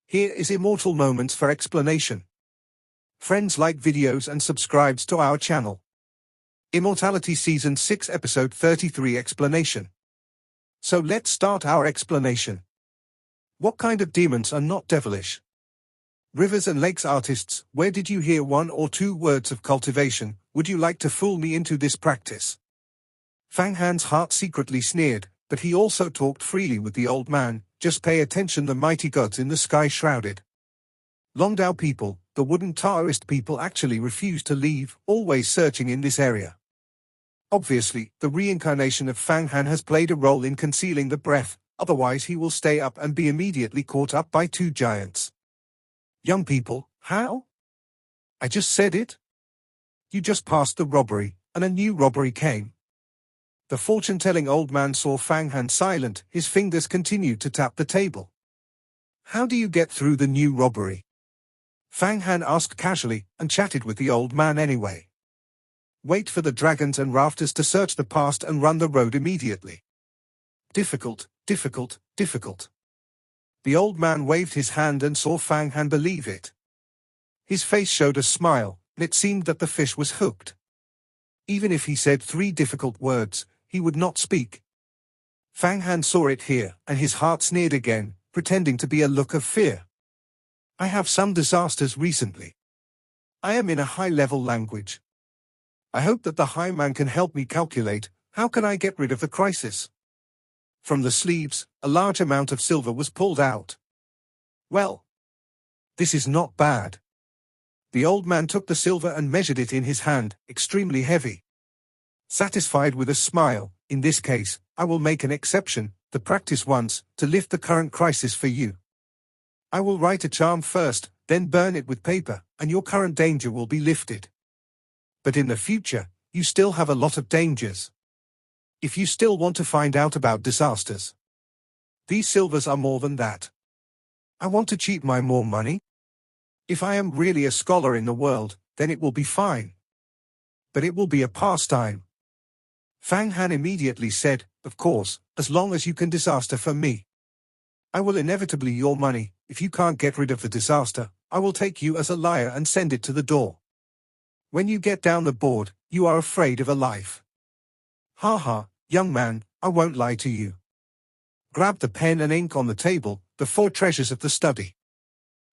Here is Immortal Moments for explanation. Friends, like videos and subscribes to our channel. Immortality Season 6 Episode 33 Explanation. So let's start our explanation. What kind of demons are not devilish? Rivers and lakes artists, where did you hear one or two words of cultivation? Would you like to fool me into this practice? Fang Han's heart secretly sneered, but he also talked freely with the old man. Just pay attention, the mighty gods in the sky shrouded. Longdao people, the wooden Taoist people, actually refuse to leave, always searching in this area. Obviously, the reincarnation of Fang Han has played a role in concealing the breath, otherwise he will stay up and be immediately caught up by two giants. Young people, how? I just said it. You just passed the robbery, and a new robbery came. The fortune-telling old man saw Fang Han silent, his fingers continued to tap the table. How do you get through the new robbery? Fang Han asked casually, and chatted with the old man anyway. Wait for the dragons and rafters to search the past and run the road immediately. Difficult, difficult, difficult. The old man waved his hand and saw Fang Han believe it. His face showed a smile, and it seemed that the fish was hooked. Even if he said 3 difficult words, he would not speak. Fang Han saw it here, and his heart sneered again, pretending to be a look of fear. I have some disasters recently. I am in a high-level language. I hope that the high man can help me calculate, how can I get rid of the crisis? From the sleeves, a large amount of silver was pulled out. Well, this is not bad. The old man took the silver and measured it in his hand, extremely heavy. Satisfied with a smile, in this case, I will make an exception, the practice once, to lift the current crisis for you. I will write a charm first, then burn it with paper, and your current danger will be lifted. But in the future, you still have a lot of dangers. If you still want to find out about disasters, these silvers are more than that. I want to cheat my more money. If I am really a scholar in the world, then it will be fine. But it will be a pastime. Fang Han immediately said, of course, as long as you can disaster for me. I will inevitably your money. If you can't get rid of the disaster, I will take you as a liar and send it to the door. When you get down the board, you are afraid of a life. Ha ha, young man, I won't lie to you. Grab the pen and ink on the table, the 4 treasures of the study.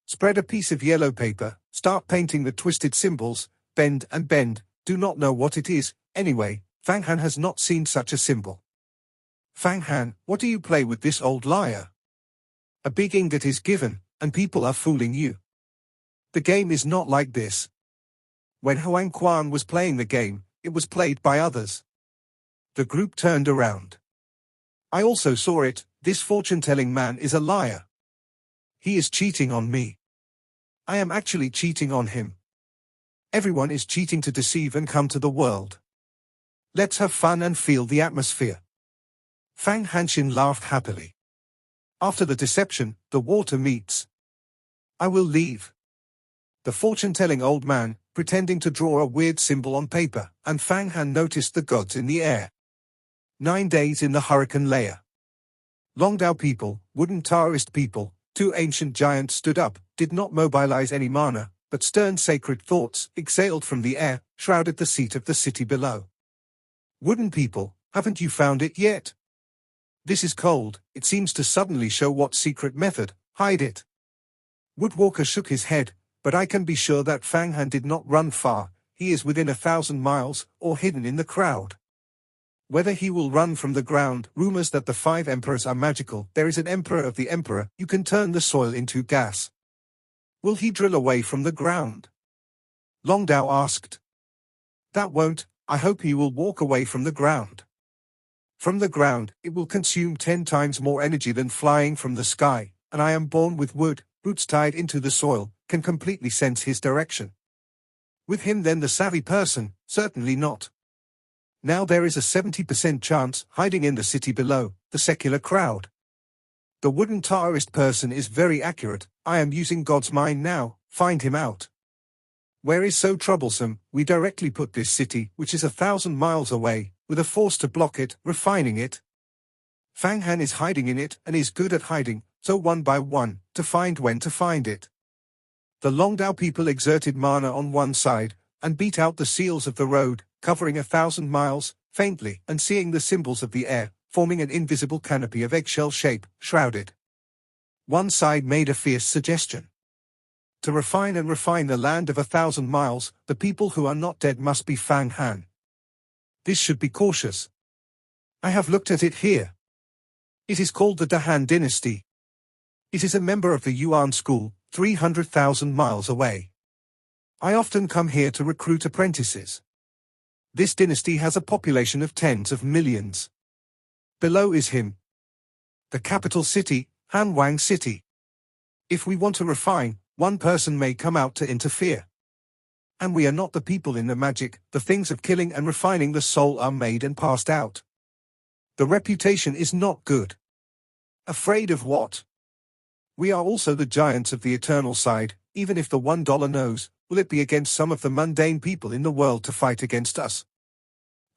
Spread a piece of yellow paper, start painting the twisted symbols, bend and bend, do not know what it is, anyway, Fang Han has not seen such a symbol. Fang Han, what do you play with this old liar? A big ingot is given, and people are fooling you. The game is not like this. When Huang Quan was playing the game, it was played by others. The group turned around. I also saw it, this fortune-telling man is a liar. He is cheating on me. I am actually cheating on him. Everyone is cheating to deceive and come to the world. Let's have fun and feel the atmosphere. Fang Hanshin laughed happily. After the deception, the water meets. I will leave. The fortune-telling old man, pretending to draw a weird symbol on paper, and Fang Han noticed the gods in the air. 9 days in the hurricane layer. Longdao people, wooden Taoist people, 2 ancient giants stood up, did not mobilize any mana, but stern sacred thoughts, exhaled from the air, shrouded the seat of the city below. Wooden people, haven't you found it yet? This is cold, it seems to suddenly show what secret method, hide it. Woodwalker shook his head, but I can be sure that Fang Han did not run far, he is within 1,000 miles, or hidden in the crowd. Whether he will run from the ground, rumors that the 5 emperors are magical, there is an emperor of the emperor, you can turn the soil into gas. Will he drill away from the ground? Longdao asked. That won't, I hope he will walk away from the ground. From the ground, it will consume 10 times more energy than flying from the sky, and I am born with wood, roots tied into the soil, can completely sense his direction. With him then the savvy person, certainly not. Now there is a 70% chance, hiding in the city below, the secular crowd. The wooden Taoist person is very accurate, I am using God's mind now, find him out. Where is so troublesome, we directly put this city, which is 1,000 miles away, with a force to block it, refining it. Fang Han is hiding in it, and is good at hiding, so one by one, to find when to find it. The Longdao people exerted mana on one side, and beat out the seals of the road, covering 1,000 miles, faintly, and seeing the symbols of the air, forming an invisible canopy of eggshell shape, shrouded. One side made a fierce suggestion. To refine and refine the land of 1,000 miles, the people who are not dead must be Fang Han. This should be cautious. I have looked at it here. It is called the Dahan dynasty. It is a member of the Yuan school, 300,000 miles away. I often come here to recruit apprentices. This dynasty has a population of tens of millions. Below is him. The capital city, Hanwang City. If we want to refine, one person may come out to interfere. And we are not the people in the magic, the things of killing and refining the soul are made and passed out. The reputation is not good. Afraid of what? We are also the giants of the eternal side, even if the $1 knows, will it be against some of the mundane people in the world to fight against us?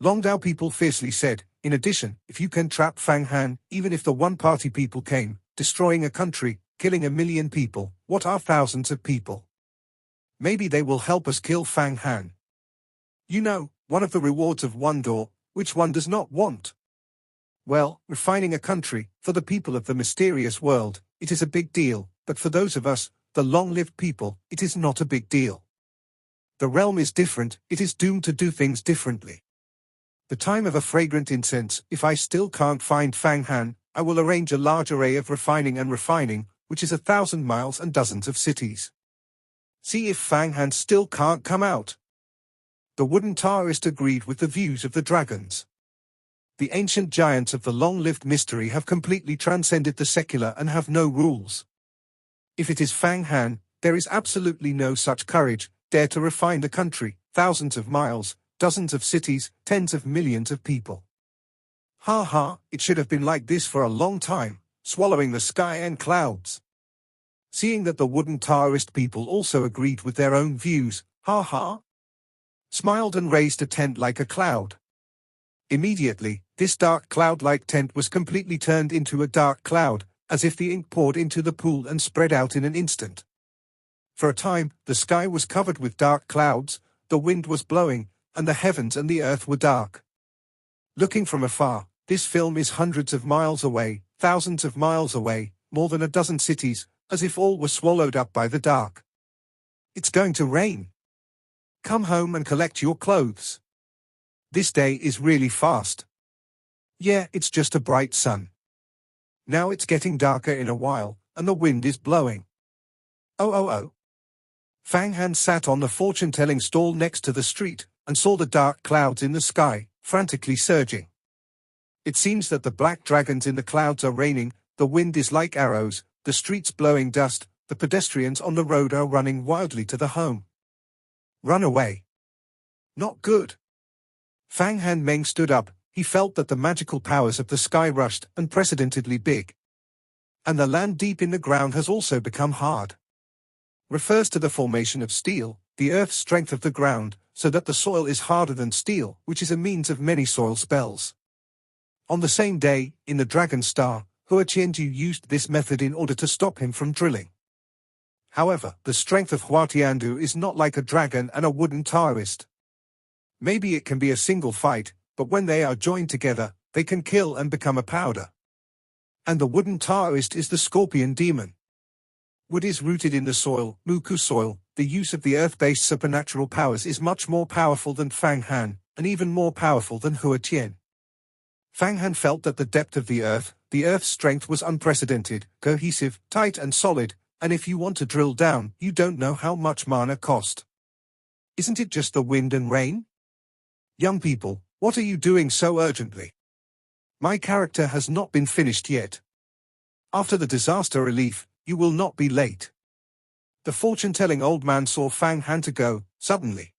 Longdao people fiercely said, in addition, if you can trap Fang Han, even if the one-party people came, destroying a country, killing 1 million people, what are thousands of people? Maybe they will help us kill Fang Han. You know, one of the rewards of one door, which one does not want? Well, refining a country, for the people of the mysterious world, it is a big deal, but for those of us, the long-lived people, it is not a big deal. The realm is different, it is doomed to do things differently. The time of a fragrant incense, if I still can't find Fang Han, I will arrange a large array of refining, which is 1,000 miles and dozens of cities. See if Fang Han still can't come out. The wooden Taoist agreed with the views of the dragons. The ancient giants of the long-lived mystery have completely transcended the secular and have no rules. If it is Fang Han, there is absolutely no such courage, dare to refine the country, thousands of miles, dozens of cities, tens of millions of people. Ha ha, it should have been like this for a long time, swallowing the sky and clouds. Seeing that the wooden Taoist people also agreed with their own views, ha ha, smiled and raised a tent like a cloud. Immediately, this dark cloud-like tent was completely turned into a dark cloud, as if the ink poured into the pool and spread out in an instant. For a time, the sky was covered with dark clouds, the wind was blowing, and the heavens and the earth were dark. Looking from afar, this film is hundreds of miles away, thousands of miles away, more than a dozen cities, as if all were swallowed up by the dark. It's going to rain. Come home and collect your clothes. This day is really fast. Yeah, it's just a bright sun. Now it's getting darker in a while, and the wind is blowing. Oh. Fang Han sat on the fortune-telling stall next to the street, and saw the dark clouds in the sky, frantically surging. It seems that the black dragons in the clouds are raining, the wind is like arrows, the streets blowing dust, the pedestrians on the road are running wildly to the home. Run away. Not good. Fang Han Meng stood up, he felt that the magical powers of the sky rushed, unprecedentedly big. And the land deep in the ground has also become hard. Refers to the formation of steel, the earth's strength of the ground, so that the soil is harder than steel, which is a means of many soil spells. On the same day, in the Dragon Star, Hua Qianju used this method in order to stop him from drilling. However, the strength of Hua Tiandu is not like a dragon and a wooden Taoist. Maybe it can be a single fight, but when they are joined together, they can kill and become a powder. And the wooden Taoist is the scorpion demon. Wood is rooted in the soil, Muku soil. The use of the earth-based supernatural powers is much more powerful than Fang Han, and even more powerful than Hua Qian. Fang Han felt that the depth of the earth's strength was unprecedented, cohesive, tight and solid, and if you want to drill down, you don't know how much mana cost. Isn't it just the wind and rain? Young people, what are you doing so urgently? My character has not been finished yet. After the disaster relief, you will not be late. The fortune-telling old man saw Fang Han to go, suddenly.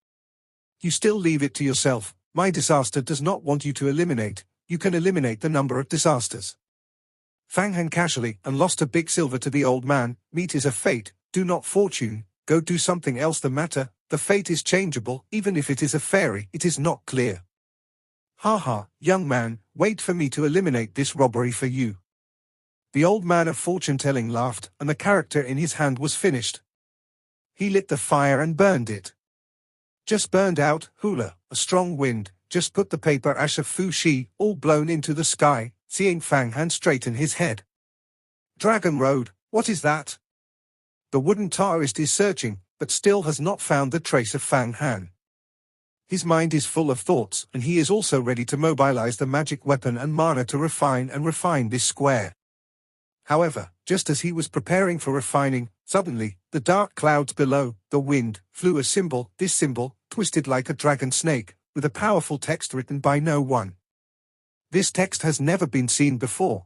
You still leave it to yourself, my disaster does not want you to eliminate, you can eliminate the number of disasters. Fang Han casually and lost a big silver to the old man, meat is a fate, do not fortune, go do something else the matter, the fate is changeable, even if it is a fairy, it is not clear. Ha ha, young man, wait for me to eliminate this robbery for you. The old man of fortune-telling laughed, and the character in his hand was finished. He lit the fire and burned it. Just burned out, hula, a strong wind, just put the paper ash of Fu Shi, all blown into the sky, seeing Fang Han straighten his head. Dragon Road, what is that? The wooden Taoist is searching, but still has not found the trace of Fang Han. His mind is full of thoughts, and he is also ready to mobilize the magic weapon and mana to refine this square. However, just as he was preparing for refining, suddenly, the dark clouds below, the wind, flew a symbol, this symbol, twisted like a dragon snake, with a powerful text written by no one. This text has never been seen before.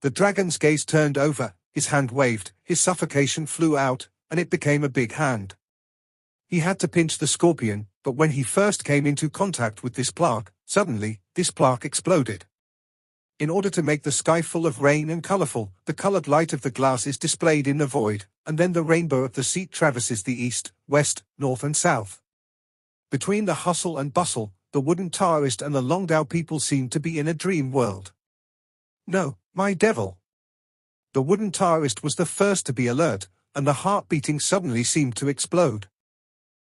The dragon's gaze turned over, his hand waved, his suffocation flew out, and it became a big hand. He had to pinch the scorpion, but when he first came into contact with this plaque, suddenly, this plaque exploded. In order to make the sky full of rain and colorful, the colored light of the glass is displayed in the void, and then the rainbow of the seat traverses the east, west, north and south. Between the hustle and bustle, the wooden Taoist and the Longdao people seem to be in a dream world. No, my devil! The wooden Taoist was the first to be alert, and the heart beating suddenly seemed to explode.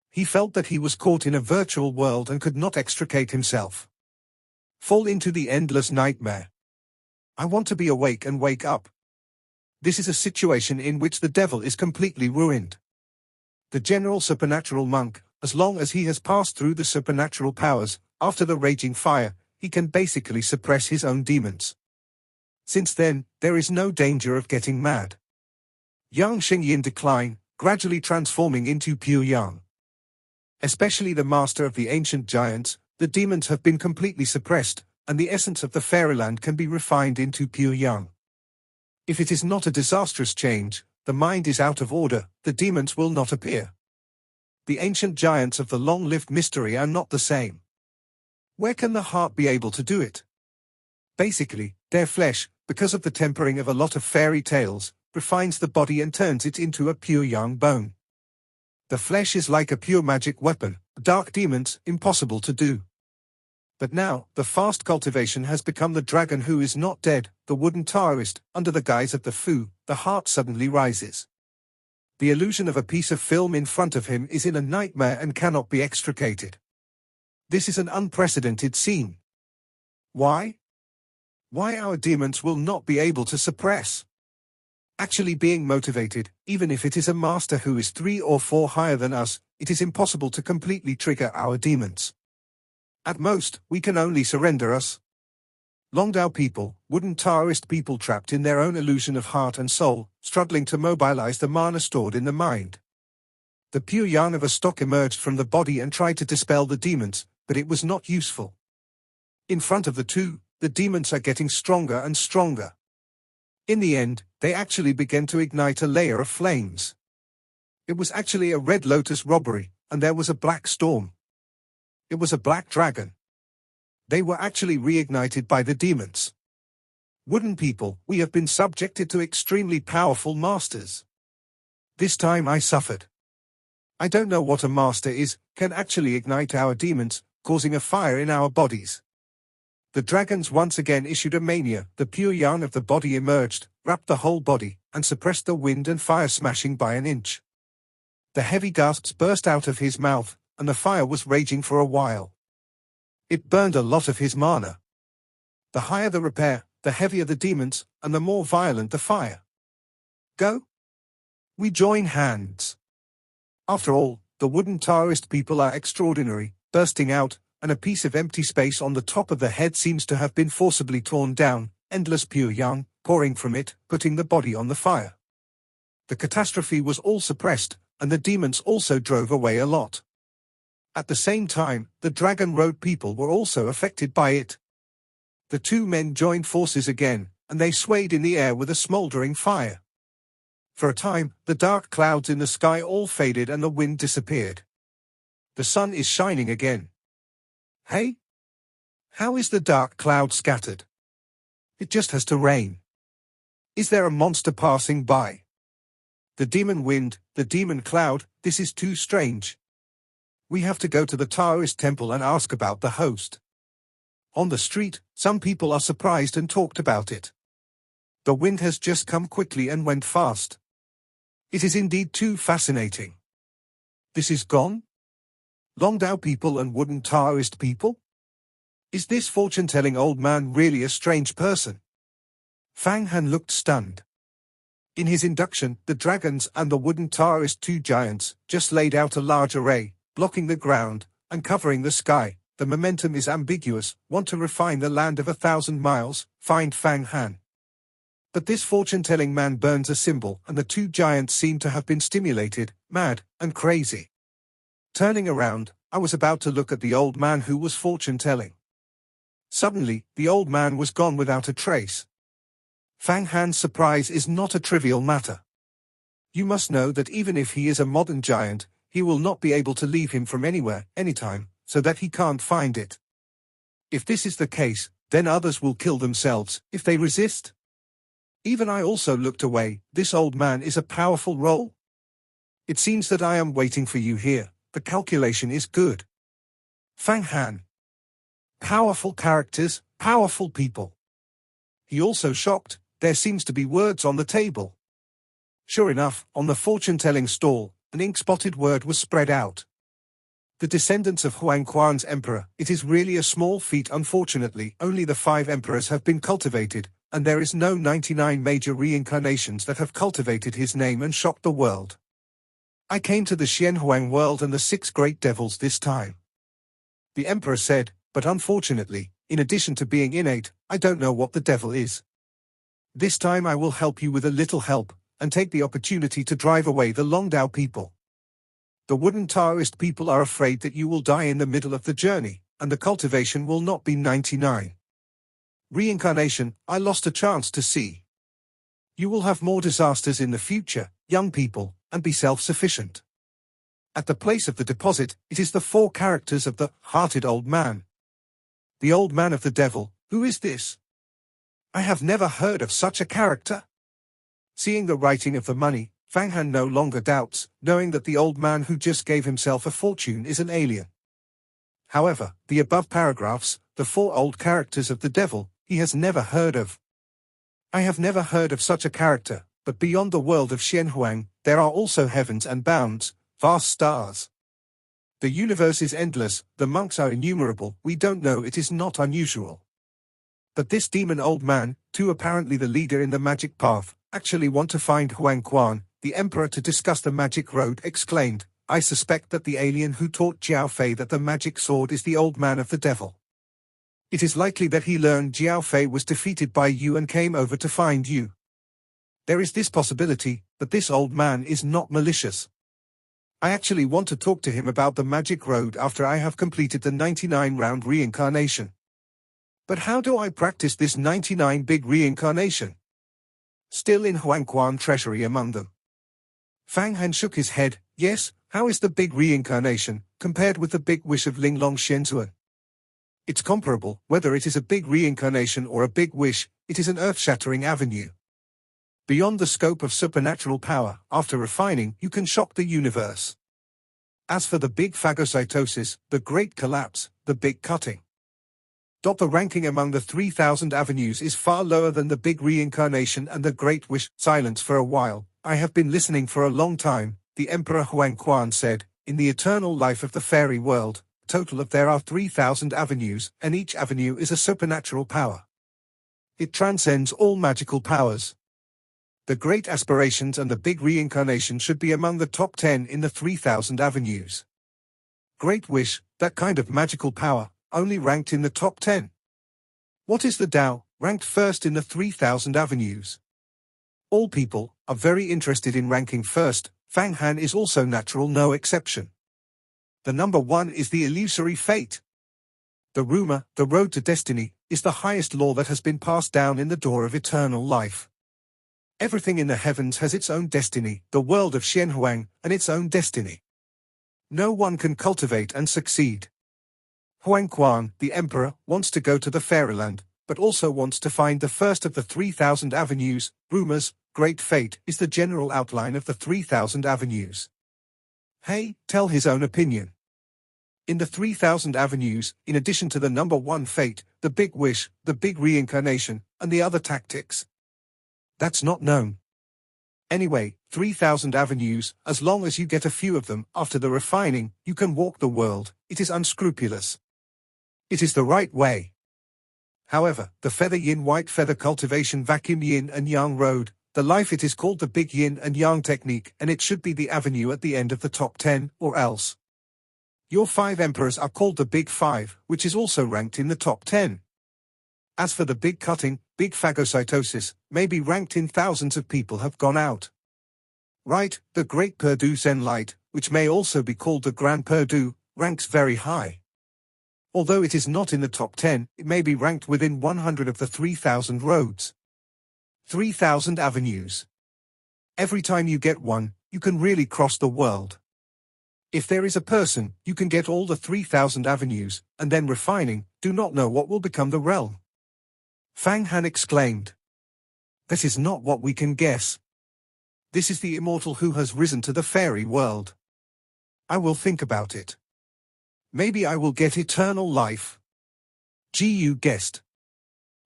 He felt that he was caught in a virtual world and could not extricate himself. Fall into the endless nightmare. I want to be awake and wake up. This is a situation in which the devil is completely ruined. The general supernatural monk, as long as he has passed through the supernatural powers, after the raging fire, he can basically suppress his own demons. Since then, there is no danger of getting mad. Yang Xingyin decline, gradually transforming into pure yang. Especially the master of the ancient giants, the demons have been completely suppressed, and the essence of the fairyland can be refined into pure yang. If it is not a disastrous change, the mind is out of order, the demons will not appear. The ancient giants of the long-lived mystery are not the same. Where can the heart be able to do it? Basically, their flesh, because of the tempering of a lot of fairy tales, refines the body and turns it into a pure yang bone. The flesh is like a pure magic weapon, dark demons, impossible to do. But now, the fast cultivation has become the dragon who is not dead, the wooden Taoist, under the guise of the Fu, the heart suddenly rises. The illusion of a piece of film in front of him is in a nightmare and cannot be extricated. This is an unprecedented scene. Why? Why our demons will not be able to suppress? Actually being motivated, even if it is a master who is 3 or 4 higher than us, it is impossible to completely trigger our demons. At most, we can only surrender us. Longdao people, wooden Taoist people trapped in their own illusion of heart and soul, struggling to mobilize the mana stored in the mind. The pure yang of a stock emerged from the body and tried to dispel the demons, but it was not useful. In front of the two, the demons are getting stronger and stronger. In the end, they actually began to ignite a layer of flames. It was actually a Red Lotus robbery, and there was a black storm. It was a black dragon. They were actually reignited by the demons. Wooden people, we have been subjected to extremely powerful masters. This time I suffered. I don't know what a master is, can actually ignite our demons, causing a fire in our bodies. The dragons once again issued a mania, the pure yang of the body emerged, wrapped the whole body, and suppressed the wind and fire smashing by an inch. The heavy gasps burst out of his mouth, and the fire was raging for a while. It burned a lot of his mana. The higher the repair, the heavier the demons, and the more violent the fire. Go? We join hands. After all, the wooden Taoist people are extraordinary, bursting out, and a piece of empty space on the top of the head seems to have been forcibly torn down, endless pure yang, pouring from it, putting the body on the fire. The catastrophe was all suppressed, and the demons also drove away a lot. At the same time, the Dragon Road people were also affected by it. The two men joined forces again, and they swayed in the air with a smoldering fire. For a time, the dark clouds in the sky all faded and the wind disappeared. The sun is shining again. Hey? How is the dark cloud scattered? It just has to rain. Is there a monster passing by? The demon wind, the demon cloud, this is too strange. We have to go to the Taoist temple and ask about the host. On the street, some people are surprised and talked about it. The wind has just come quickly and went fast. It is indeed too fascinating. This is gone? Longdao people and wooden Taoist people? Is this fortune-telling old man really a strange person? Fang Han looked stunned. In his induction, the dragons and the wooden Taoist two giants just laid out a large array, blocking the ground and covering the sky. The momentum is ambiguous. Want to refine the land of 1,000 miles, find Fang Han. But this fortune-telling man burns a symbol, and the two giants seem to have been stimulated, mad, and crazy. Turning around, I was about to look at the old man who was fortune-telling. Suddenly, the old man was gone without a trace. Fang Han's surprise is not a trivial matter. You must know that even if he is a modern giant, he will not be able to leave him from anywhere, anytime, so that he can't find it. If this is the case, then others will kill themselves if they resist. Even I also looked away. This old man is a powerful role. It seems that I am waiting for you here. The calculation is good. Fang Han. Powerful characters, powerful people. He also shocked. There seems to be words on the table. Sure enough, on the fortune-telling stall, an ink-spotted word was spread out. The descendants of Huang Quan's emperor. It is really a small feat. Unfortunately, only the 5 emperors have been cultivated, and there is no 99 major reincarnations that have cultivated his name and shocked the world. I came to the Xianhuang world and the 6 great devils this time. The emperor said, but unfortunately, in addition to being innate, I don't know what the devil is. This time I will help you with a little help, and take the opportunity to drive away the Longdao people. The wooden Taoist people are afraid that you will die in the middle of the journey, and the cultivation will not be 99. Reincarnation, I lost a chance to see. You will have more disasters in the future, young people, and be self-sufficient. At the place of the deposit, it is the 4 characters of the hearted old man. The old man of the devil, who is this? I have never heard of such a character. Seeing the writing of the money, Fang Han no longer doubts, knowing that the old man who just gave himself a fortune is an alien. However, the above paragraphs, the 4 old characters of the devil, he has never heard of. I have never heard of such a character, but beyond the world of Xianhuang, there are also heavens and bounds, vast stars. The universe is endless, the monks are innumerable. We don't know. It is not unusual. But this demon old man, too apparently the leader in the magic path, actually want to find Huang Quan. The emperor, to discuss the magic road, exclaimed, I suspect that the alien who taught Jiao Fei that the magic sword is the old man of the devil. It is likely that he learned Jiao Fei was defeated by you and came over to find you. There is this possibility, but this old man is not malicious. I actually want to talk to him about the magic road after I have completed the 99-round reincarnation. But how do I practice this 99 big reincarnation? Still in Huangquan treasury among them. Fang Han shook his head. Yes, how is the big reincarnation, compared with the big wish of Linglong Shenzhuan? It's comparable. Whether it is a big reincarnation or a big wish, it is an earth-shattering avenue. Beyond the scope of supernatural power, after refining, you can shock the universe. As for the big phagocytosis, the great collapse, the big cutting. The ranking among the 3,000 avenues is far lower than the big reincarnation and the great wish. Silence for a while. I have been listening for a long time, the Emperor Huang Quan said. In the eternal life of the fairy world, total of there are 3,000 avenues, and each avenue is a supernatural power. It transcends all magical powers. The great aspirations and the big reincarnation should be among the top 10 in the 3,000 avenues. Great wish, that kind of magical power, only ranked in the top 10. What is the Tao, ranked first in the 3,000 avenues? All people are very interested in ranking first. Fang Han is also natural, no exception. The number 1 is the illusory fate. The rumor, the road to destiny, is the highest law that has been passed down in the door of eternal life. Everything in the heavens has its own destiny, the world of Xianhuang, and its own destiny. No one can cultivate and succeed. Huang Quan, the emperor, wants to go to the fairyland, but also wants to find the first of the 3,000 avenues. Rumors, great fate, is the general outline of the 3,000 avenues. Hey, tell his own opinion. In the 3,000 avenues, in addition to the number 1 fate, the big wish, the big reincarnation, and the other tactics, That's not known. Anyway, 3,000 avenues, as long as you get a few of them, after the refining, you can walk the world. It is unscrupulous. It is the right way. However, the feather yin white feather cultivation vacuum yin and yang road, the life it is called the big yin and yang technique, and it should be the avenue at the end of the top 10, or else. Your 5 emperors are called the big 5, which is also ranked in the top 10. As for the big cutting, big phagocytosis, maybe ranked in thousands of people have gone out. Right, the Great Purdue Zen Light, which may also be called the Grand Purdue, ranks very high. Although it is not in the top 10, it may be ranked within 100 of the 3,000 roads. 3,000 avenues. Every time you get one, you can really cross the world. If there is a person, you can get all the 3,000 avenues, and then refining, do not know what will become the realm. Fang Han exclaimed. That is not what we can guess. This is the immortal who has risen to the fairy world. I will think about it. Maybe I will get eternal life. Gu guessed.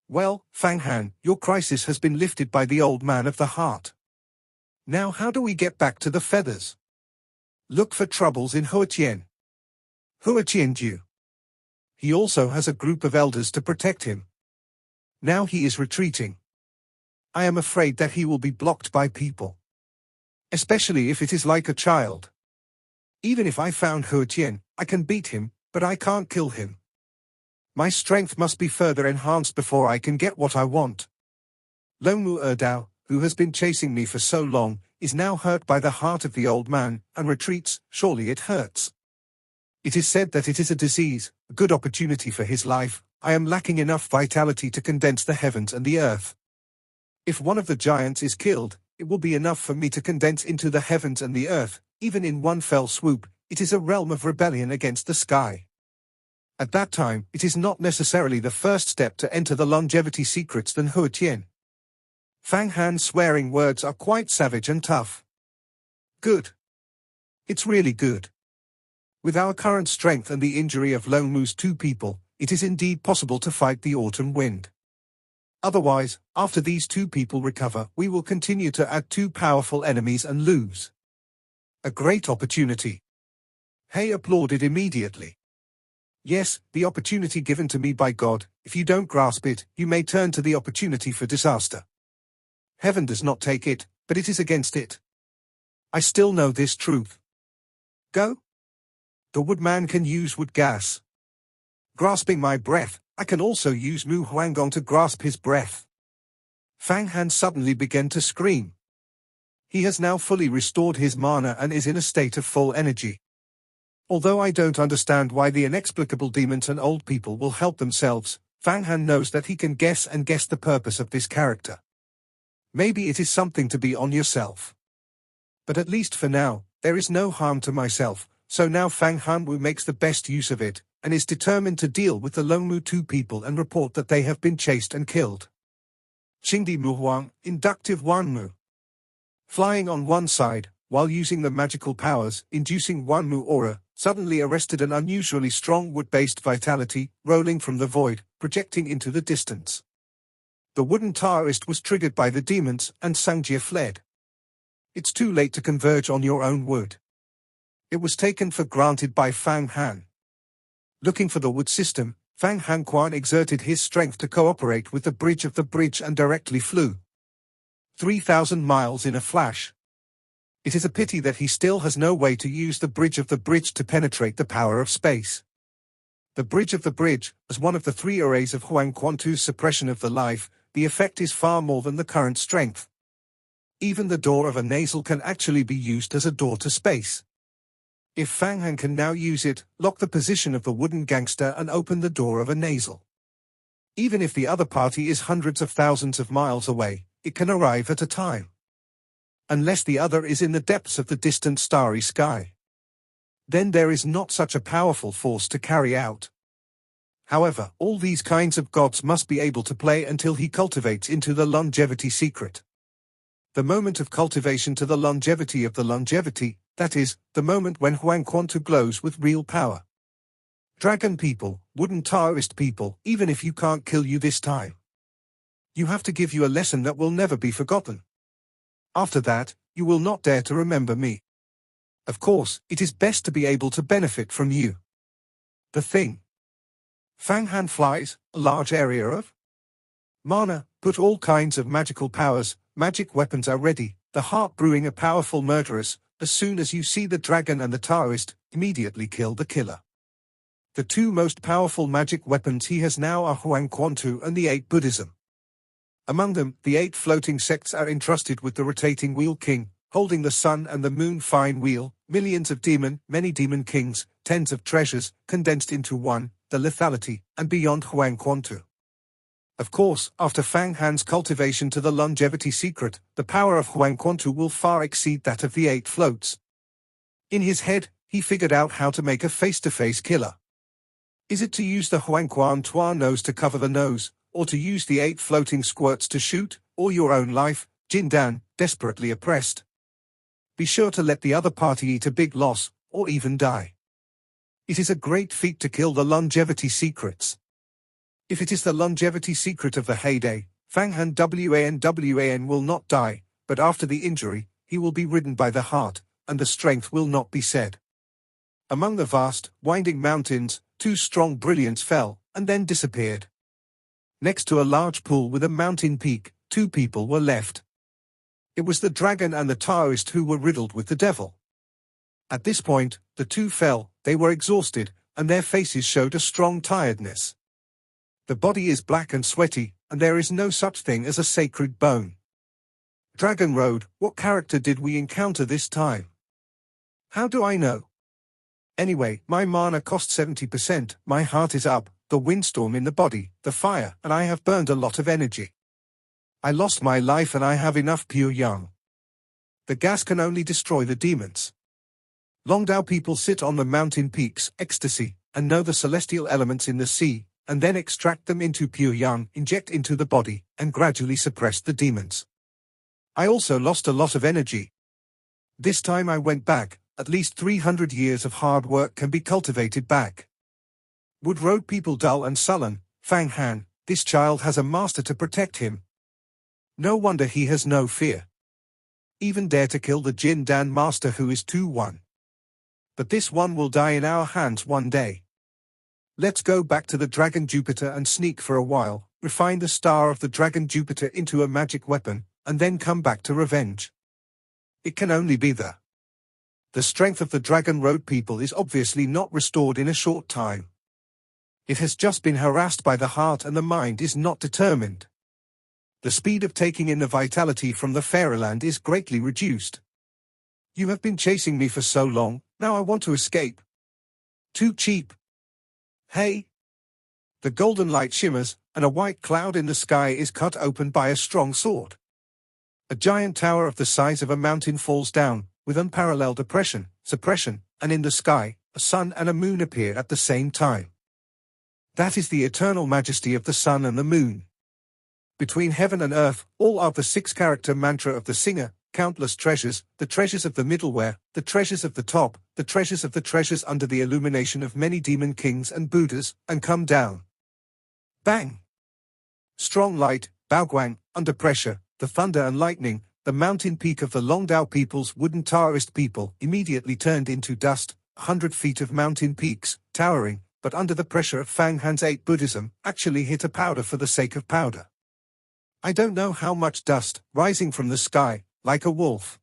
Well, Fang Han, your crisis has been lifted by the old man of the heart. Now how do we get back to the feathers? Look for troubles in Huatien. Huatianju. He also has a group of elders to protect him. Now he is retreating. I am afraid that he will be blocked by people. Especially if it is like a child. Even if I found Huatien, I can beat him, but I can't kill him. My strength must be further enhanced before I can get what I want. Longmu Erdao, who has been chasing me for so long, is now hurt by the heart of the old man, and retreats. Surely it hurts. It is said that it is a disease, a good opportunity for his life. I am lacking enough vitality to condense the heavens and the earth. If one of the giants is killed, it will be enough for me to condense into the heavens and the earth, even in one fell swoop. It is a realm of rebellion against the sky. At that time, it is not necessarily the first step to enter the longevity secrets than Huatien. Fang Han's swearing words are quite savage and tough. Good. It's really good. With our current strength and the injury of Longmu's 2 people, it is indeed possible to fight the autumn wind. Otherwise, after these 2 people recover, we will continue to add 2 powerful enemies and lose. A great opportunity. He applauded immediately. Yes, the opportunity given to me by God. If you don't grasp it, you may turn to the opportunity for disaster. Heaven does not take it, but it is against it. I still know this truth. Go. The woodman can use wood gas. Grasping my breath, I can also use Mu Huanggong to grasp his breath. Fang Han suddenly began to scream. He has now fully restored his mana and is in a state of full energy. Although I don't understand why the inexplicable demons and old people will help themselves, Fang Han knows that he can guess the purpose of this character. Maybe it is something to be on yourself. But at least for now, there is no harm to myself, so now Fang Hanwu makes the best use of it, and is determined to deal with the Longmu 2 people and report that they have been chased and killed. Qingdi Muhuang, inductive Wanmu. Flying on one side, while using the magical powers, inducing Wanmu aura, suddenly arrested an unusually strong wood-based vitality, rolling from the void, projecting into the distance. The wooden Taoist was triggered by the demons, and Sangjie fled. It's too late to converge on your own wood. It was taken for granted by Fang Han. Looking for the wood system, Fang Hanquan exerted his strength to cooperate with the bridge of the bridge and directly flew 3,000 miles in a flash. It is a pity that he still has no way to use the bridge of the bridge to penetrate the power of space. The bridge of the bridge, as one of the 3 arrays of Huang Quantu's suppression of the life, the effect is far more than the current strength. Even the door of a nasal can actually be used as a door to space. If Fang Han can now use it, lock the position of the wooden gangster and open the door of a nasal. Even if the other party is hundreds of thousands of miles away, it can arrive at a time. Unless the other is in the depths of the distant starry sky. Then there is not such a powerful force to carry out. However, all these kinds of gods must be able to play until he cultivates into the longevity secret. The moment of cultivation to the longevity of the longevity, that is, the moment when Huang Quantu glows with real power. Dragon people, wooden Taoist people, even if you can't kill you this time. You have to give you a lesson that will never be forgotten. After that, you will not dare to remember me. Of course, it is best to be able to benefit from you. The thing. Fang Han flies, a large area of mana, put all kinds of magical powers, magic weapons are ready, the heart brewing a powerful murderess, as soon as you see the dragon and the Taoist, immediately kill the killer. The two most powerful magic weapons he has now are Huang Quantu and the 8 Buddhism. Among them, the 8 floating sects are entrusted with the rotating wheel king, holding the sun and the moon fine wheel, millions of many demon kings, tens of treasures, condensed into one, the lethality, and beyond Huang Quantu. Of course, after Fang Han's cultivation to the longevity secret, the power of Huang Quantu will far exceed that of the 8 floats. In his head, he figured out how to make a face-to-face killer. Is it to use the Huang Quantu nose to cover the nose, or to use the 8 floating squirts to shoot, or your own life, Jin Dan, desperately oppressed? Be sure to let the other party eat a big loss, or even die. It is a great feat to kill the longevity secrets. If it is the longevity secret of the heyday, Fang Han Wan will not die, but after the injury, he will be ridden by the heart, and the strength will not be said. Among the vast, winding mountains, 2 strong brilliants fell, and then disappeared. Next to a large pool with a mountain peak, 2 people were left. It was the dragon and the Taoist who were riddled with the devil. At this point, the 2 fell, they were exhausted, and their faces showed a strong tiredness. The body is black and sweaty, and there is no such thing as a sacred bone. Dragon Road, what character did we encounter this time? How do I know? Anyway, my mana cost 70%, my heart is up, the windstorm in the body, the fire, and I have burned a lot of energy. I lost my life and I have enough pure yang. The gas can only destroy the demons. Longdao people sit on the mountain peaks, ecstasy, and know the celestial elements in the sea, and then extract them into pure yang, inject into the body, and gradually suppress the demons. I also lost a lot of energy. This time I went back, at least 300 years of hard work can be cultivated back. Would road people dull and sullen? Fang Han, this child has a master to protect him. No wonder he has no fear. Even dare to kill the Jin Dan master who is 2-1. But this one will die in our hands one day. Let's go back to the Dragon Jupiter and sneak for a while, refine the star of the Dragon Jupiter into a magic weapon, and then come back to revenge. It can only be the strength of the Dragon Road people is obviously not restored in a short time. It has just been harassed by the heart and the mind is not determined. The speed of taking in the vitality from the Fairyland is greatly reduced. You have been chasing me for so long, now I want to escape. Too cheap. Hey! The golden light shimmers, and a white cloud in the sky is cut open by a strong sword. A giant tower of the size of a mountain falls down, with unparalleled suppression, and in the sky, a sun and a moon appear at the same time. That is the eternal majesty of the sun and the moon. Between heaven and earth, all are the 6-character mantra of the singer, countless treasures, the treasures of the middleware, the treasures of the top, the treasures of the treasures under the illumination of many demon kings and Buddhas, and come down. Bang! Strong light, Baoguang, under pressure, the thunder and lightning, the mountain peak of the Longdao people's wooden Taoist people immediately turned into dust, 100 feet of mountain peaks, towering, but under the pressure of Fang Han's 8 Buddhism, actually hit a powder for the sake of powder. I don't know how much dust, rising from the sky, like a wolf.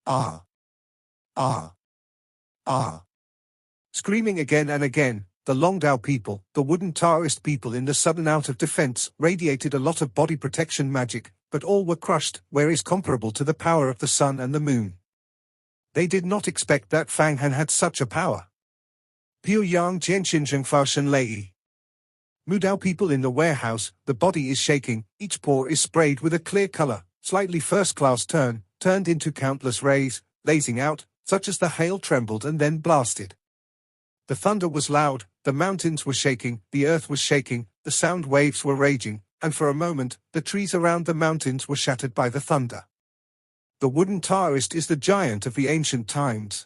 Ah! Ah! Ah! Screaming again and again, the Longdao people, the wooden Taoist people in the sudden out of defense, radiated a lot of body protection magic, but all were crushed, where is comparable to the power of the sun and the moon. They did not expect that Fang Han had such a power. Pure Yang Jianxin Zhengfa Lei. Mudao people in the warehouse, the body is shaking, each pore is sprayed with a clear color, slightly first-class turned into countless rays, blazing out, such as the hail trembled and then blasted. The thunder was loud, the mountains were shaking, the earth was shaking, the sound waves were raging, and for a moment, the trees around the mountains were shattered by the thunder. The wooden Taoist is the giant of the ancient times.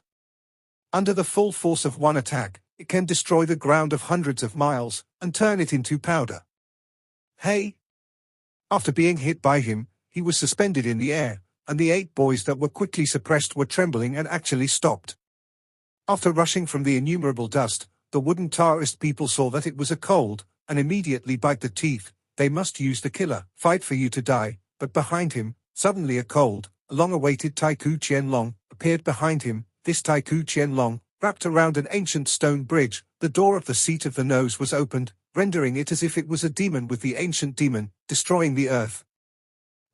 Under the full force of one attack, it can destroy the ground of hundreds of miles, and turn it into powder. Hey! After being hit by him, he was suspended in the air, and the 8 boys that were quickly suppressed were trembling and actually stopped. After rushing from the innumerable dust, the wooden Taoist people saw that it was a cold, and immediately bite the teeth. They must use the killer, fight for you to die. But behind him, suddenly a cold, long-awaited Taiku Qianlong appeared behind him. This Taiku Qianlong, wrapped around an ancient stone bridge, the door of the seat of the nose was opened, rendering it as if it was a demon with the ancient demon, destroying the earth.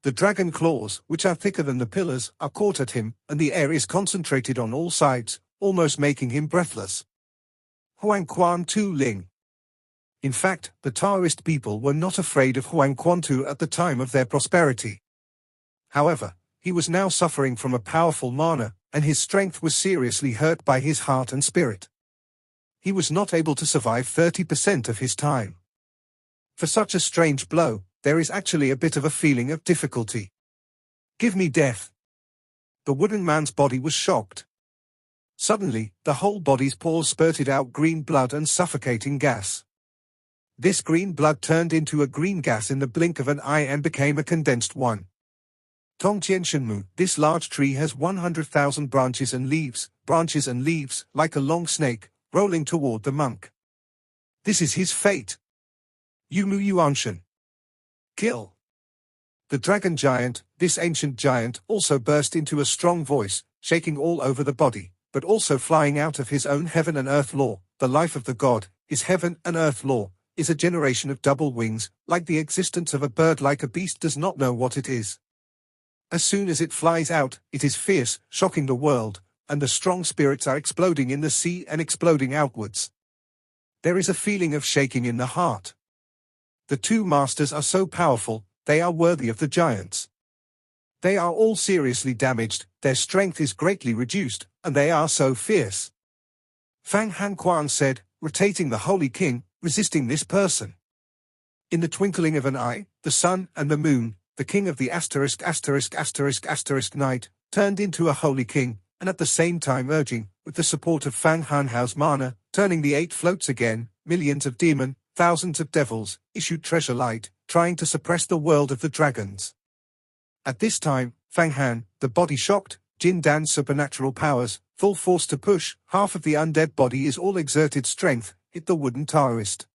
The dragon claws, which are thicker than the pillars, are caught at him, and the air is concentrated on all sides, almost making him breathless. Huang Quan Tu Ling. In fact, the Taoist people were not afraid of Huang Quantu at the time of their prosperity. However, he was now suffering from a powerful mana, and his strength was seriously hurt by his heart and spirit. He was not able to survive 30% of his time. For such a strange blow, there is actually a bit of a feeling of difficulty. Give me death. The wooden man's body was shocked. Suddenly, the whole body's pores spurted out green blood and suffocating gas. This green blood turned into a green gas in the blink of an eye and became a condensed one. Tongjian Shenmu, this large tree has 100,000 branches and leaves, like a long snake, rolling toward the monk. This is his fate. Yumu Yuanshan. Kill. The dragon giant, this ancient giant, also burst into a strong voice, shaking all over the body, but also flying out of his own heaven and earth law. The life of the god, his heaven and earth law, is a generation of double wings, like the existence of a bird. Like a beast does not know what it is. As soon as it flies out, it is fierce, shocking the world, and the strong spirits are exploding in the sea and exploding outwards. There is a feeling of shaking in the heart. The 2 masters are so powerful, they are worthy of the giants. They are all seriously damaged, their strength is greatly reduced, and they are so fierce. Fang Hanquan said, rotating the Holy King, resisting this person. In the twinkling of an eye, the sun and the moon, the king of the ***** night, turned into a holy king, and at the same time urging, with the support of Fang Hanhao's mana, turning the 8 floats again, millions of demon, thousands of devils, issued treasure light, trying to suppress the world of the dragons. At this time, Fang Han, the body shocked, Jin Dan's supernatural powers, full force to push, half of the undead body is all exerted strength, hit the wooden Taoist.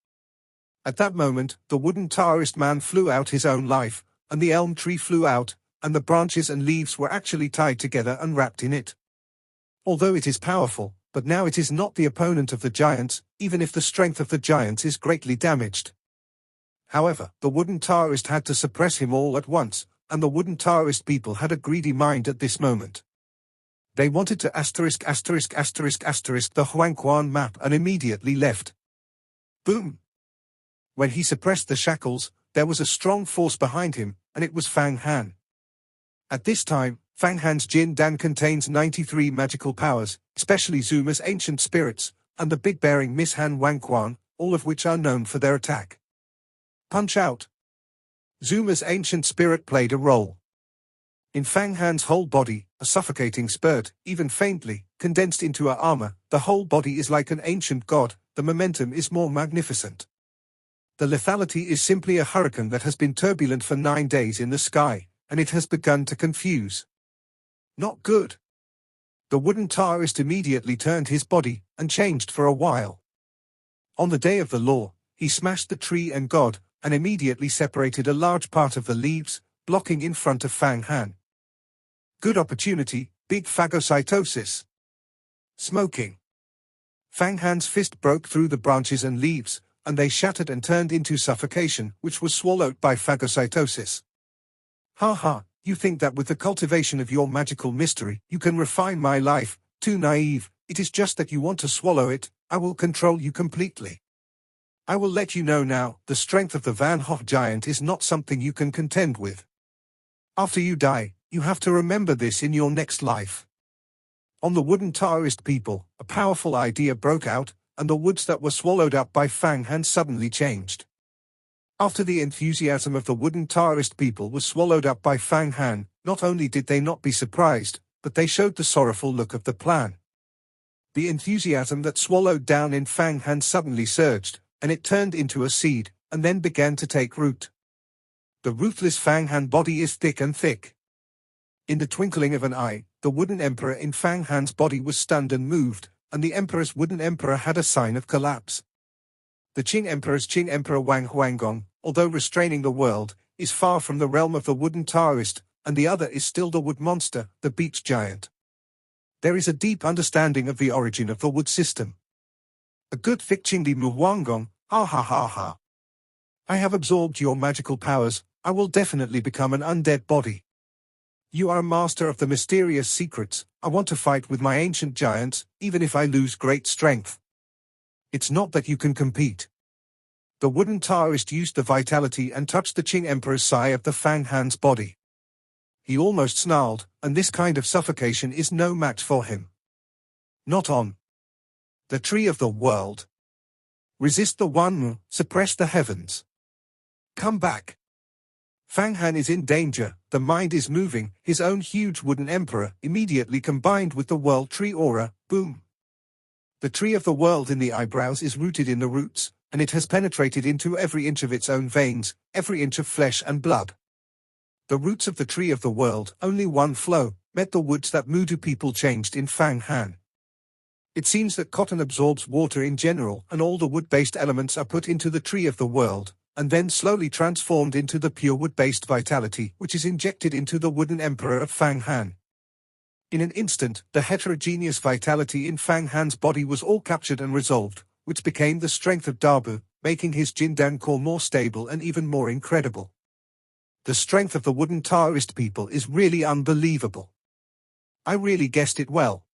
At that moment, the wooden Taoist man flew out his own life, and the elm tree flew out, and the branches and leaves were actually tied together and wrapped in it. Although it is powerful, but now it is not the opponent of the giants, even if the strength of the giants is greatly damaged. However, the wooden Taoist had to suppress him all at once, and the wooden Taoist people had a greedy mind at this moment. They wanted to ***** the Huangquan map and immediately left. Boom! When he suppressed the shackles, there was a strong force behind him, and it was Fang Han. At this time, Fang Han's Jin Dan contains 93 magical powers, especially Zuma's ancient spirits, and the big bearing Miss Han Wangquan, all of which are known for their attack. Punch out! Zuma's ancient spirit played a role. In Fang Han's whole body, a suffocating spurt, even faintly, condensed into her armor. The whole body is like an ancient god, the momentum is more magnificent. The lethality is simply a hurricane that has been turbulent for 9 days in the sky, and it has begun to confuse. Not good. The wooden Taoist immediately turned his body, and changed for a while. On the day of the law, he smashed the tree and god, and immediately separated a large part of the leaves, blocking in front of Fang Han. Good opportunity, big phagocytosis. Smoking. Fang Han's fist broke through the branches and leaves, and they shattered and turned into suffocation, which was swallowed by phagocytosis. Ha ha, you think that with the cultivation of your magical mystery, you can refine my life? Too naive, it is just that you want to swallow it. I will control you completely. I will let you know now, the strength of the Van Hoff giant is not something you can contend with. After you die, you have to remember this in your next life. On the wooden Taoist people, a powerful idea broke out, and the woods that were swallowed up by Fang Han suddenly changed. After the enthusiasm of the wooden Taoist people was swallowed up by Fang Han, not only did they not be surprised, but they showed the sorrowful look of the plan. The enthusiasm that swallowed down in Fang Han suddenly surged, and it turned into a seed, and then began to take root. The ruthless Fang Han body is thick and thick. In the twinkling of an eye, the wooden emperor in Fang Han's body was stunned and moved, and the emperor's wooden emperor had a sign of collapse. The Qing emperor Wang Huanggong, although restraining the world, is far from the realm of the wooden Taoist, and the other is still the wood monster, the beach giant. There is a deep understanding of the origin of the wood system. A good thick Qingdi Mu Huanggong, ha ha ha ha. I have absorbed your magical powers, I will definitely become an undead body. You are a master of the mysterious secrets, I want to fight with my ancient giants, even if I lose great strength. It's not that you can compete. The wooden Taoist used the vitality and touched the Qing emperor's sigh of the Fang Han's body. He almost snarled, and this kind of suffocation is no match for him. Not on the tree of the world. Resist the one, suppress the heavens. Come back. Fang Han is in danger, the mind is moving, his own huge wooden emperor, immediately combined with the world tree aura, boom. The tree of the world in the eyebrows is rooted in the roots, and it has penetrated into every inch of its own veins, every inch of flesh and blood. The roots of the tree of the world, only one flow, met the woods that Mudu people changed in Fang Han. It seems that cotton absorbs water in general, and all the wood-based elements are put into the tree of the world, and then slowly transformed into the pure wood-based vitality, which is injected into the wooden emperor of Fang Han. In an instant, the heterogeneous vitality in Fang Han's body was all captured and resolved, which became the strength of Dabu, making his Jindan core more stable and even more incredible. The strength of the wooden Taoist people is really unbelievable. I really guessed it well.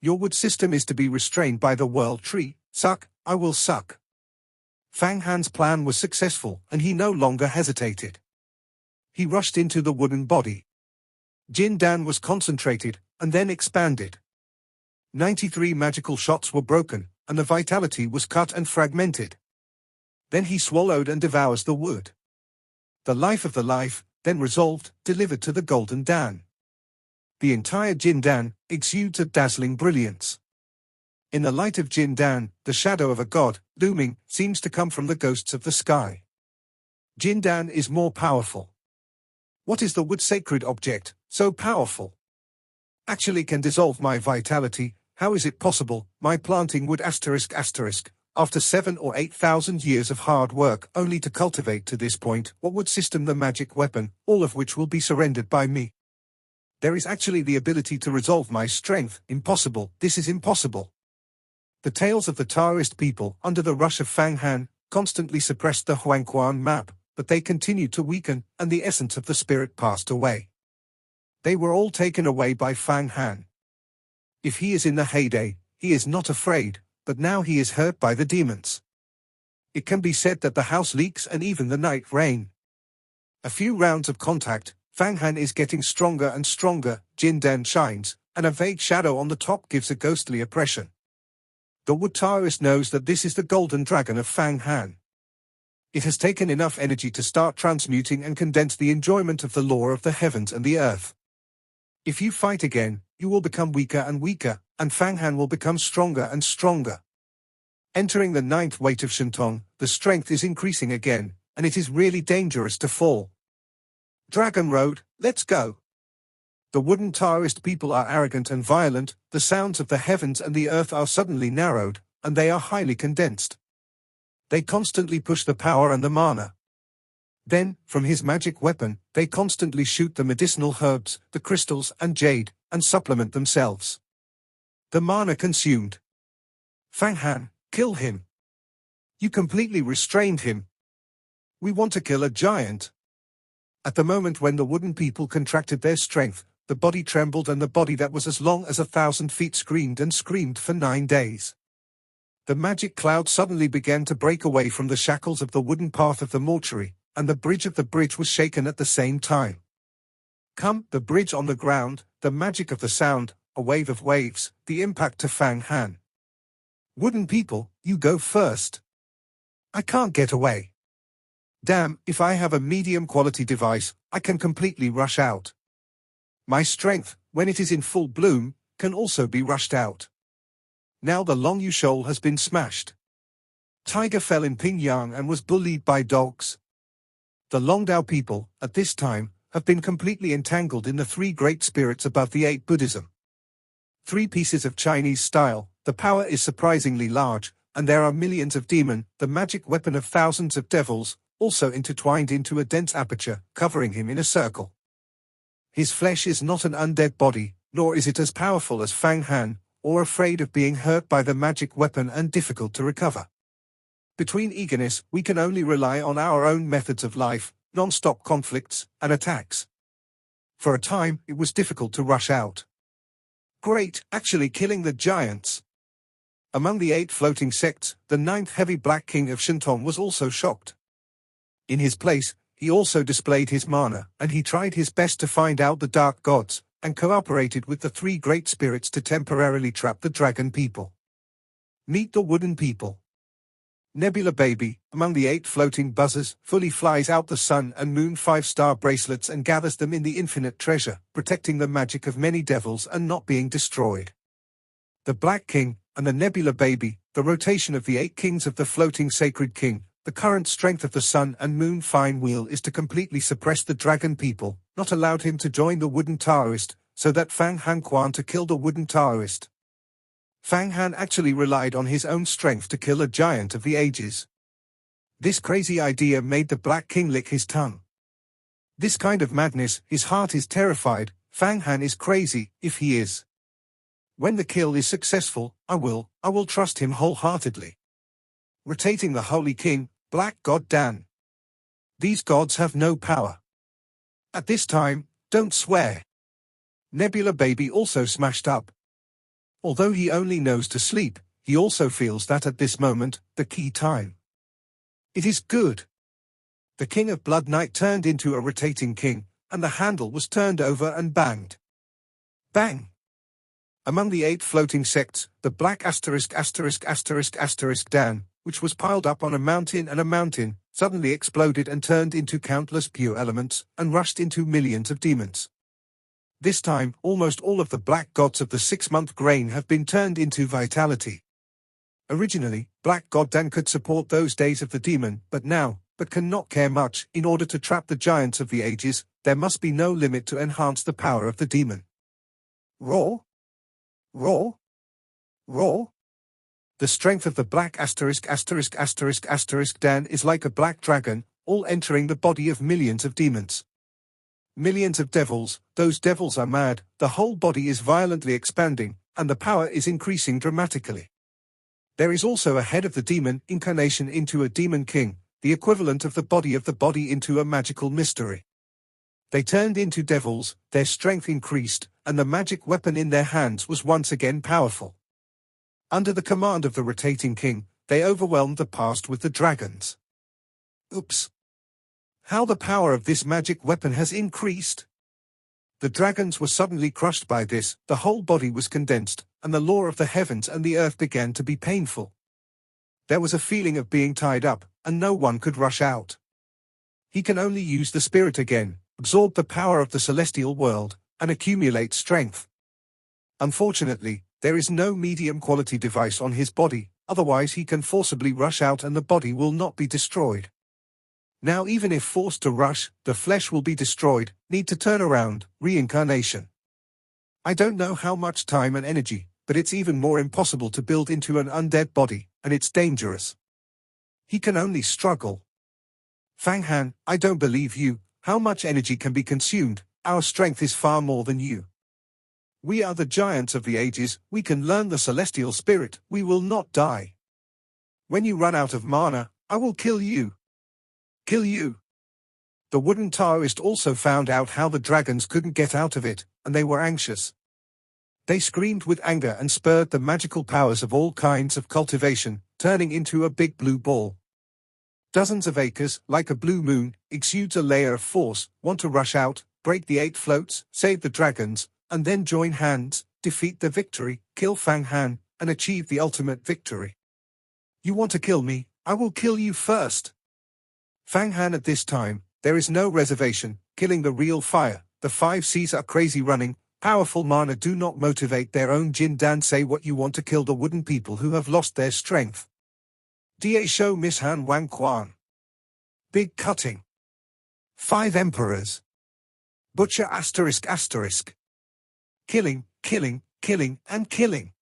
Your wood system is to be restrained by the world tree, suck, I will suck. Fang Han's plan was successful, and he no longer hesitated. He rushed into the wooden body. Jindan was concentrated, and then expanded. 93 magical shots were broken, and the vitality was cut and fragmented. Then he swallowed and devours the wood. The life of the life, then resolved, delivered to the golden Dan. The entire Jindan exudes a dazzling brilliance. In the light of Jindan, the shadow of a god, looming, seems to come from the ghosts of the sky. Jindan is more powerful. What is the wood sacred object, so powerful? Actually can dissolve my vitality, how is it possible, my planting wood ***, after 7 or 8,000 years of hard work only to cultivate to this point, what would system the magic weapon, all of which will be surrendered by me? There is actually the ability to resolve my strength, impossible, this is impossible. The tales of the Taoist people, under the rush of Fang Han, constantly suppressed the Huangquan map, but they continued to weaken, and the essence of the spirit passed away. They were all taken away by Fang Han. If he is in the heyday, he is not afraid, but now he is hurt by the demons. It can be said that the house leaks and even the night rain. A few rounds of contact, Fang Han is getting stronger and stronger, Jindan shines, and a vague shadow on the top gives a ghostly oppression. The wood Taoist knows that this is the golden dragon of Fang Han. It has taken enough energy to start transmuting and condense the enjoyment of the law of the heavens and the earth. If you fight again, you will become weaker and weaker, and Fang Han will become stronger and stronger. Entering the 9th weight of Shentong, the strength is increasing again, and it is really dangerous to fall. Dragon Road, let's go. The wooden Taoist people are arrogant and violent, the sounds of the heavens and the earth are suddenly narrowed, and they are highly condensed. They constantly push the power and the mana. Then, from his magic weapon, they constantly shoot the medicinal herbs, the crystals and jade, and supplement themselves. The mana consumed. Fang Han, kill him. You completely restrained him. We want to kill a giant. At the moment when the wooden people contracted their strength, the body trembled and the body that was as long as 1,000 feet screamed and screamed for 9 days. The magic cloud suddenly began to break away from the shackles of the wooden path of the mortuary, and the bridge of the bridge was shaken at the same time. Come, the bridge on the ground, the magic of the sound, a wave of waves, the impact to Fang Han. Wooden people, you go first. I can't get away. Damn, if I have a medium quality device, I can completely rush out. My strength, when it is in full bloom, can also be rushed out. Now the Long Yu shoal has been smashed. Tiger fell in Pingyang and was bullied by dogs. The Longdao people, at this time, have been completely entangled in the three great spirits above the eight Buddhism. Three pieces of Chinese style, the power is surprisingly large, and there are millions of demon, the magic weapon of thousands of devils, also intertwined into a dense aperture, covering him in a circle. His flesh is not an undead body, nor is it as powerful as Fang Han, or afraid of being hurt by the magic weapon and difficult to recover. Between eagerness, we can only rely on our own methods of life, non-stop conflicts, and attacks. For a time, it was difficult to rush out. Great, actually killing the giants. Among the 8 floating sects, the 9th heavy black king of Shinton was also shocked. In his place, he also displayed his mana, and he tried his best to find out the dark gods, and cooperated with the 3 great spirits to temporarily trap the dragon people. Meet the wooden people. Nebula Baby, among the 8 floating buzzers, fully flies out the sun and moon 5-star bracelets and gathers them in the infinite treasure, protecting the magic of many devils and not being destroyed. The Black King, and the Nebula Baby, the rotation of the 8 kings of the floating sacred king, the current strength of the sun and moon fine wheel is to completely suppress the dragon people, not allowed him to join the wooden Taoist, so that Fang Han Quan to kill the wooden Taoist. Fang Han actually relied on his own strength to kill a giant of the ages. This crazy idea made the Black King lick his tongue. This kind of madness, his heart is terrified, Fang Han is crazy, if he is. When the kill is successful, I will trust him wholeheartedly. Rotating the Holy King, Black God Dan. These gods have no power. At this time, don't swear. Nebula Baby also smashed up. Although he only knows to sleep, he also feels that at this moment, the key time. It is good. The King of Blood Knight turned into a rotating king, and the handle was turned over and banged. Bang! Among the 8 floating sects, the black ****** Dan, which was piled up on a mountain, suddenly exploded and turned into countless pure elements, and rushed into millions of demons. This time, almost all of the black gods of the 6-month grain have been turned into vitality. Originally, Black God Dan could support those days of the demon, but cannot care much. In order to trap the giants of the ages, there must be no limit to enhance the power of the demon. Roar! Roar! Roar! The strength of the black ***** Dan is like a black dragon, all entering the body of millions of demons. Millions of devils, those devils are mad, the whole body is violently expanding, and the power is increasing dramatically. There is also a head of the demon incarnation into a demon king, the equivalent of the body into a magical mystery. They turned into devils, their strength increased, and the magic weapon in their hands was once again powerful. Under the command of the rotating king, they overwhelmed the past with the dragons. Oops! How the power of this magic weapon has increased! The dragons were suddenly crushed by this, the whole body was condensed, and the law of the heavens and the earth began to be painful. There was a feeling of being tied up, and no one could rush out. He can only use the spirit again, absorb the power of the celestial world, and accumulate strength. Unfortunately, there is no medium quality device on his body, otherwise he can forcibly rush out and the body will not be destroyed. Now even if forced to rush, the flesh will be destroyed, need to turn around, reincarnation. I don't know how much time and energy, but it's even more impossible to build into an undead body, and it's dangerous. He can only struggle. Fang Han, I don't believe you, how much energy can be consumed, our strength is far more than you. We are the giants of the ages, we can learn the celestial spirit, we will not die. When you run out of mana, I will kill you. Kill you. The wooden Taoist also found out how the dragons couldn't get out of it, and they were anxious. They screamed with anger and spurred the magical powers of all kinds of cultivation, turning into a big blue ball. Dozens of acres, like a blue moon, exudes a layer of force, want to rush out, break the 8 floats, save the dragons, and then join hands, defeat the victory, kill Fang Han, and achieve the ultimate victory. You want to kill me? I will kill you first. Fang Han at this time, there is no reservation, killing the real fire, the 5 C's are crazy running, powerful mana do not motivate their own Jin Dan say what you want to kill the wooden people who have lost their strength. Da show Miss Han Wang Quan. Big cutting. 5 emperors. Butcher ***. Killing, killing, killing, and killing.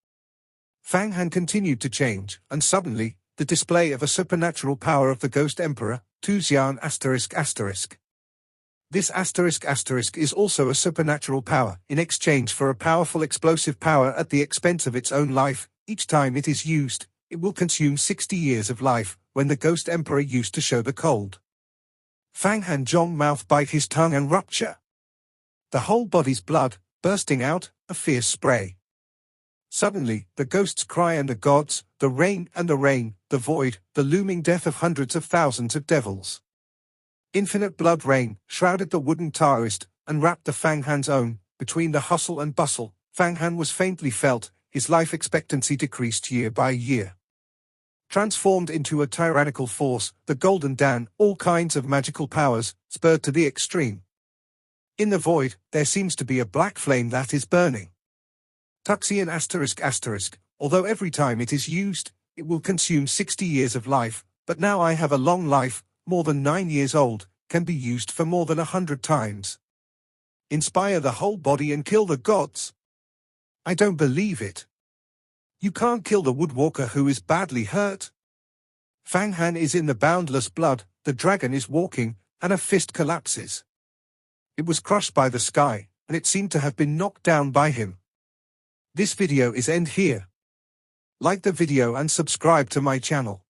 Fang Han continued to change, and suddenly, the display of a supernatural power of the Ghost Emperor, Tuxian ***. This *** is also a supernatural power, in exchange for a powerful explosive power at the expense of its own life. Each time it is used, it will consume 60 years of life, when the Ghost Emperor used to show the cold. Fang Han Zhong mouth bite his tongue and rupture. The whole body's blood, bursting out, a fierce spray. Suddenly, the ghosts cry and the gods, the rain and the rain, the void, the looming death of hundreds of thousands of devils. Infinite blood rain shrouded the wooden Taoist and wrapped the Fang Han's own. Between the hustle and bustle, Fang Han was faintly felt, his life expectancy decreased year by year. Transformed into a tyrannical force, the Golden Dan, all kinds of magical powers, spurred to the extreme. In the void, there seems to be a black flame that is burning. Tuxian ***, although every time it is used, it will consume 60 years of life, but now I have a long life, more than 9 years old, can be used for more than 100 times. Inspire the whole body and kill the gods. I don't believe it. You can't kill the woodwalker who is badly hurt. Fang Han is in the boundless blood, the dragon is walking, and a fist collapses. It was crushed by the sky, and it seemed to have been knocked down by him. This video is end here. Like the video and subscribe to my channel.